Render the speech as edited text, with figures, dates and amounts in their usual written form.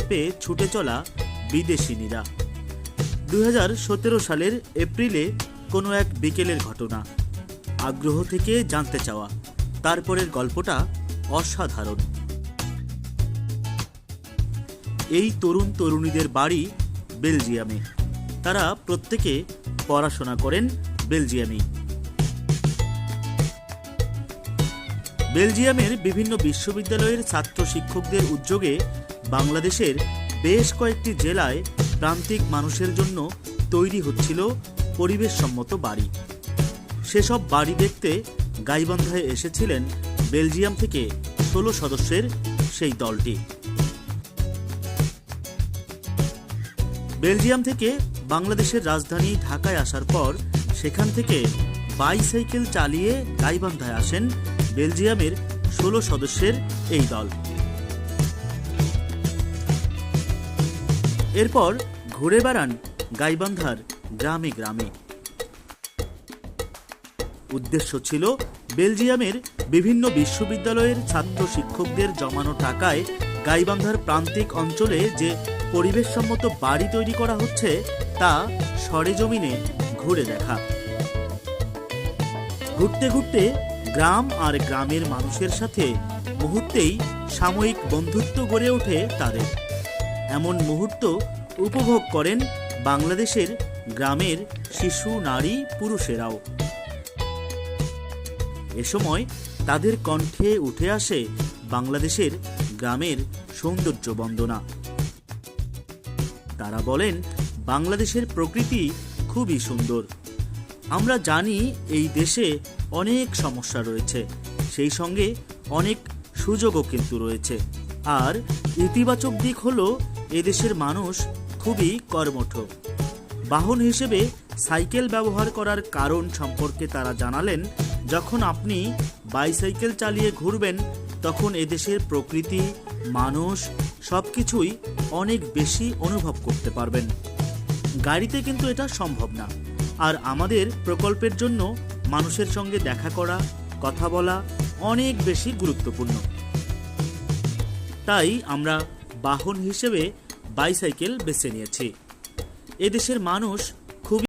পেয়ে ছুটে চলা বিদেশিনীরা। 2017 সালের এপ্রিলে কোনো এক বিকেলের ঘটনা, আগ্রহ থেকে জানতে চাওয়া, তারপরের গল্পটা অসাধারণ। এই তরুণ তরুণীদের বাড়ি বেলজিয়ামে। তারা প্রত্যেকে পড়াশোনা করেন বেলজিয়ামেই। বেলজিয়ামের বিভিন্ন বিশ্ববিদ্যালয়ের ছাত্র শিক্ষকদের উদ্যোগে বাংলাদেশের বেশ কয়েকটি জেলায় প্রান্তিক মানুষের জন্য তৈরি হচ্ছিল পরিবেশসম্মত বাড়ি। সেসব বাড়ি দেখতে গাইবান্ধায় এসেছিলেন বেলজিয়াম থেকে 16 সদস্যের সেই দলটি। বেলজিয়াম থেকে বাংলাদেশের রাজধানী ঢাকায় আসার পর সেখান থেকে বাইসাইকেল চালিয়ে গাইবান্ধায় আসেন বেলজিয়ামের 16 সদস্যের এই দল। এরপর ঘুরে বেড়ান গাইবান্ধার গ্রামে গ্রামে। উদ্দেশ্য ছিল বেলজিয়ামের বিভিন্ন বিশ্ববিদ্যালয়ের ছাত্র শিক্ষকদের জমানো টাকায় গাইবান্ধার প্রান্তিক অঞ্চলে যে পরিবেশসম্মত বাড়ি তৈরি করা হচ্ছে তা সরেজমিনে ঘুরে দেখা। ঘুরতে ঘুরতে গ্রাম আর গ্রামের মানুষের সাথে মুহূর্তেই সাময়িক বন্ধুত্ব গড়ে ওঠে তাদের। এমন মুহূর্ত উপভোগ করেন বাংলাদেশের গ্রামের শিশু, নারী, পুরুষেরাও। এ সময় তাদের কণ্ঠে উঠে আসে বাংলাদেশের গ্রামের সৌন্দর্য বন্দনা। তারা বলেন, বাংলাদেশের প্রকৃতি খুবই সুন্দর। আমরা জানি এই দেশে অনেক সমস্যা রয়েছে, সেই সঙ্গে অনেক সুযোগও কিন্তু রয়েছে। আর ইতিবাচক দিক হলো এদেশের মানুষ খুবই কর্মঠ। বাহন হিসেবে সাইকেল ব্যবহার করার কারণ সম্পর্কে তারা জানালেন, যখন আপনি বাইসাইকেল চালিয়ে ঘুরবেন তখন এদেশের প্রকৃতি, মানুষ সবকিছুই অনেক বেশি অনুভব করতে পারবেন। গাড়িতে কিন্তু এটা সম্ভব না। আর আমাদের প্রকল্পের জন্য মানুষের সঙ্গে দেখা করা, কথা বলা অনেক বেশি গুরুত্বপূর্ণ। তাই আমরা বাহন হিসেবে বাইসাইকেল বেছে নিয়েছি। এদেশের মানুষ